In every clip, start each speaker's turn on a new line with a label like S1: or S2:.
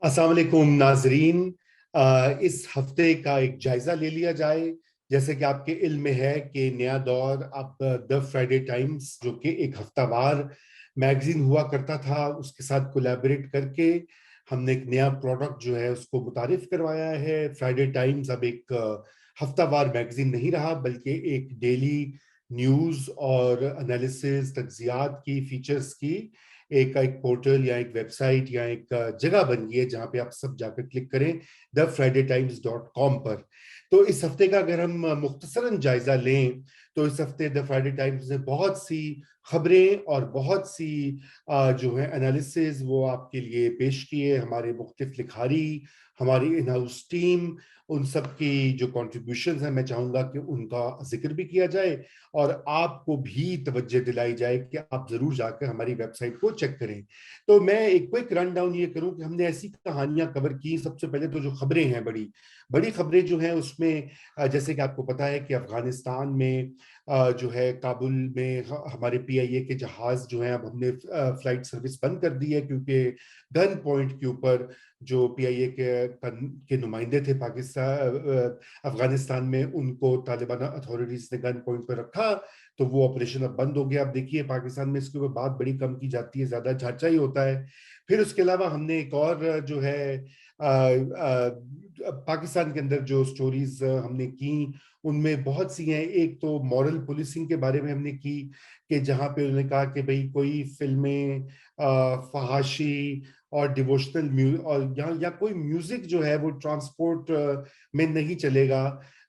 S1: अस्सलाम वालेकुम नाजरीन। इस हफ्ते का एक जायजा ले लिया जाए। जैसे कि आपके इल्म में है कि नया दौर अब द फ्राइडे टाइम्स जो कि एक हफ्तावार मैगजीन हुआ करता था, उसके साथ कोलैबोरेट करके हमने एक नया प्रोडक्ट जो है उसको मुतारिफ करवाया है। फ्राइडे टाइम्स अब एक हफ्तावार मैगजीन नहीं रहा, बल्कि एक डेली न्यूज़ और एनालिसिस तज्जियात की फीचर्स की एक पोर्टल या एक वेबसाइट या एक जगह बन गई है जहां पे आप सब जाकर क्लिक करें thefridaytimes.com पर। तो इस हफ्ते का अगर हम मुख्तसरन जायजा लें तो इस हफ्ते द फ्राइडे टाइम्स ने बहुत सी खबरें और बहुत सी जो है एनालिसिस वो आपके लिए पेश किए। हमारे मुख्तलिफ लिखारी, हमारी इन हाउस टीम, उन सब की जो कॉन्ट्रीब्यूशन है, मैं चाहूंगा कि उनका जिक्र भी किया जाए और आपको भी तवज्जो दिलाई जाए कि आप जरूर जाकर हमारी वेबसाइट को चेक करें। तो मैं एक क्विक रन डाउन ये करूं कि हमने ऐसी कहानियां कवर की। सबसे पहले तो जो खबरें हैं, बड़ी बड़ी खबरें जो हैं उसमें जैसे कि आपको पता है कि अफगानिस्तान में जो है काबुल में हमारे पीआईए के जहाज जो हैं, अब हमने फ्लाइट सर्विस बंद कर दी है क्योंकि गन पॉइंट के ऊपर जो पीआईए के नुमाइंदे थे पाकिस्तान अफगानिस्तान में, उनको तालिबान अथॉरिटीज ने गन पॉइंट पर रखा। तो वो ऑपरेशन अब बंद हो गया। अब देखिए पाकिस्तान में इसके ऊपर बात बड़ी कम की जाती है, ज्यादा झांचा ही होता है। फिर उसके अलावा हमने एक और जो है पाकिस्तान के अंदर जो स्टोरीज हमने की उनमें बहुत सी हैं। एक तो मॉरल पुलिसिंग के बारे में हमने की कि जहां पे उन्होंने कहा कि भाई कोई फिल्में फहाशी और डिवोशनल म्यूजिक और या कोई म्यूजिक जो है वो ट्रांसपोर्ट में नहीं चलेगा।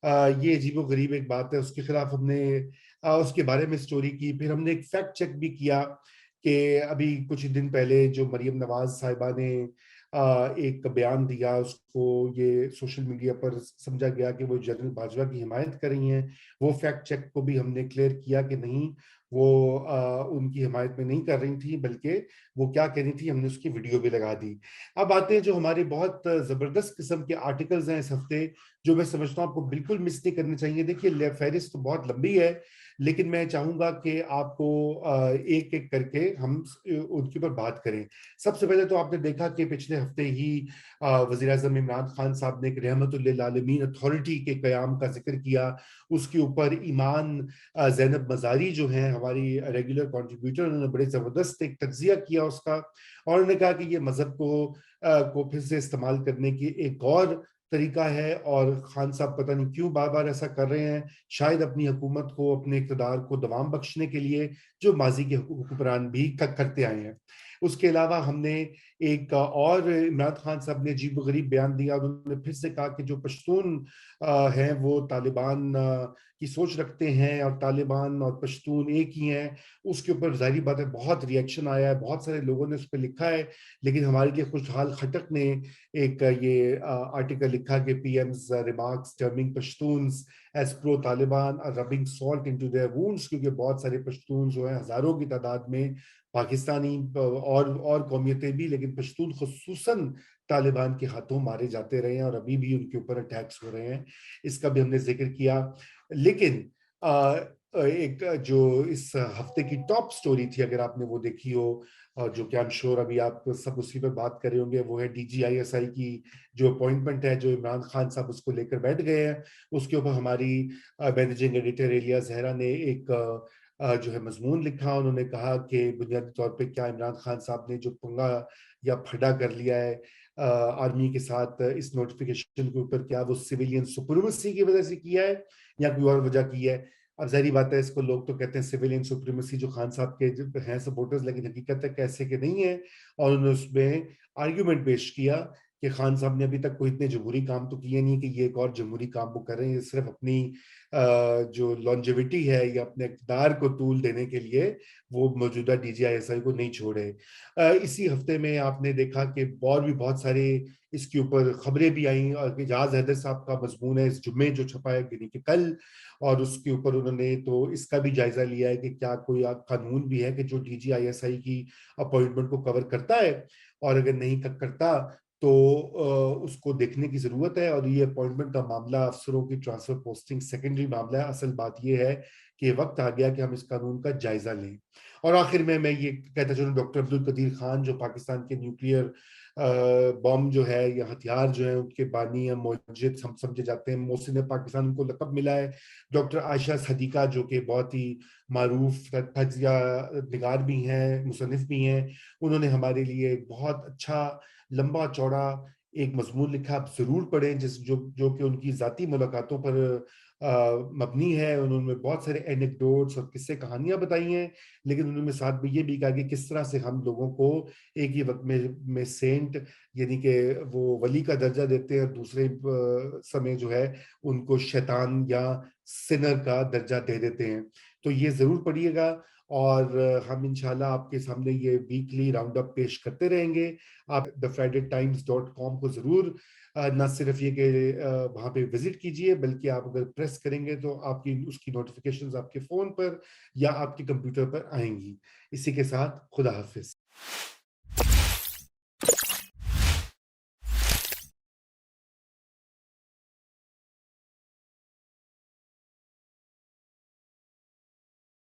S1: ये अजीबो गरीब एक बात है, उसके खिलाफ हमने उसके बारे में स्टोरी की। फिर हमने एक फैक्ट चेक भी किया कि अभी कुछ ही दिन पहले जो मरियम नवाज साहिबा ने एक बयान दिया, उसको ये सोशल मीडिया पर समझा गया कि वो जनरल बाजवा की हिमायत कर रही हैं। वो फैक्ट चेक को भी हमने क्लियर किया कि नहीं, वो उनकी हिमायत में नहीं कर रही थी, बल्कि वो क्या कह रही थी हमने उसकी वीडियो भी लगा दी। अब आते हैं जो हमारे बहुत जबरदस्त किस्म के आर्टिकल्स हैं इस हफ्ते, जो मैं समझता हूँ आपको बिल्कुल मिस नहीं करने चाहिए। देखिए फहरिस्त तो बहुत लंबी है, लेकिन मैं चाहूंगा कि आपको एक एक करके हम उनके ऊपर बात करें। सबसे पहले तो आपने देखा कि पिछले हफ्ते ही वजीर आजम इमरान खान साहब ने एक रहमतुल्लिल आलमीन अथॉरिटी के क्याम का जिक्र किया। उसके ऊपर ईमान जैनब मजारी जो हैं हमारी रेगुलर कंट्रीब्यूटर, उन्होंने बड़े जबरदस्त एक तज्जिया किया उसका, और उन्होंने कहा कि ये मजहब को फिर से इस्तेमाल करने की एक और तरीका है। और खान साहब पता नहीं क्यों बार बार ऐसा कर रहे हैं, शायद अपनी हुकूमत को, अपने इक़्तिदार को दवाम बख्शने के लिए, जो माजी के हुक्मरान भी करते आए हैं। उसके अलावा हमने एक और इमरान खान साहब ने अजीब गरीब बयान दिया। उन्होंने फिर से कहा कि जो पश्तून हैं वो तालिबान की सोच रखते हैं और तालिबान और पश्तून एक ही हैं। उसके ऊपर जाहिर बात है बहुत रिएक्शन आया है, बहुत सारे लोगों ने उस पर लिखा है। लेकिन हमारे लिए खुशहाल खटक ने एक ये आर्टिकल लिखा कि PM's remarks terming Pashtuns as pro Taliban are rubbing salt into their wounds, क्योंकि बहुत सारे पश्तून जो हैं हजारों की तादाद में, पाकिस्तानी और कौमियतें भी, लेकिन पश्तून खुसूसन तालिबान के हाथों मारे जाते रहे हैं और अभी भी उनके ऊपर अटैक्स हो रहे हैं। इसका भी हमने जिक्र किया। लेकिन एक जो इस हफ्ते की टॉप स्टोरी थी, अगर आपने वो देखी हो, और जो कि आई एम श्योर अभी आप सब उसी पर बात कर रहे होंगे, वो है डीजीआईएसआई की जो अपॉइंटमेंट है, जो इमरान खान साहब उसको लेकर बैठ गए हैं। उसके ऊपर हमारी मैनेजिंग एडिटर एलिया जहरा ने एक जो है मजमून लिखा। उन्होंने कहा कि बुनियादी तौर पे क्या इमरान खान साहब ने जो पंगा या फटा कर लिया है आर्मी के साथ इस नोटिफिकेशन के ऊपर, क्या वो सिविलियन सुप्रीमेसी की वजह से किया है या कोई और वजह की है। अब जाहिर बात है, इसको लोग तो कहते हैं सिविलियन सुप्रीमेसी जो खान साहब के जो हैं सपोर्टर्स, लेकिन हकीकत है कैसे के नहीं है। और उन्होंने उसमें आर्ग्यूमेंट पेश किया कि खान साहब ने अभी तक कोई इतने जमहूरी काम तो किए नहीं कि ये एक और जमहूरी काम वो कर रहे हैं। ये सिर्फ अपनी जो लॉन्जेविटी है या अपने इक़्तिदार को तूल देने के लिए वो मौजूदा डीजीआईएसआई को नहीं छोड़े। इसी हफ्ते में आपने देखा कि और भी बहुत सारे इसके ऊपर खबरें भी आई, और एजाज हैदर साहब का मजमून है इस जुम्मे जो छपा है यानी कि कल, और उसके ऊपर उन्होंने तो इसका भी जायजा लिया है कि क्या कोई कानून भी है कि जो डीजीआईएसआई की अपॉइंटमेंट को कवर करता है, और अगर नहीं करता तो उसको देखने की जरूरत है। और ये अपॉइंटमेंट का मामला, अफसरों की ट्रांसफर पोस्टिंग सेकेंडरी मामला है। असल बात ये है कि वक्त आ गया कि हम इस कानून का जायजा लें। और आखिर में मैं ये कहता चलूं, डॉक्टर अब्दुल कदीर खान जो पाकिस्तान के न्यूक्लियर बॉम्ब जो है या हथियार जो है उनके बानी या मौजिद हम समझे जाते हैं। मोहसिन पाकिस्तान उनको लक़ब मिला है। डॉक्टर आयशा सदीका जो कि बहुत ही मारूफ तजिया निगार भी हैं, मुसन्निफ भी हैं, उन्होंने हमारे लिए बहुत अच्छा लंबा चौड़ा एक मजमून लिखा, आप जरूर पढ़ें, जिस जो कि उनकी जाती मुलाकातों पर मबनी है। उन्होंने बहुत सारे एनेक्डोट्स और किस्से कहानियां बताई हैं, लेकिन उन्होंने साथ में ये भी कहा कि किस तरह से हम लोगों को एक ही वक्त में सेंट यानी कि वो वली का दर्जा देते हैं और दूसरे समय जो है उनको शैतान या सिनर का दर्जा दे देते हैं। तो ये जरूर पढ़िएगा और हम इंशाल्लाह आपके सामने ये वीकली राउंड अप पेश करते रहेंगे। आप thefridaytimes.com को जरूर ना सिर्फ ये कि वहाँ पे विजिट कीजिए, बल्कि आप अगर प्रेस करेंगे तो आपकी उसकी नोटिफिकेशंस आपके फोन पर या आपके कंप्यूटर पर आएंगी। इसी के साथ खुदा हाफिज।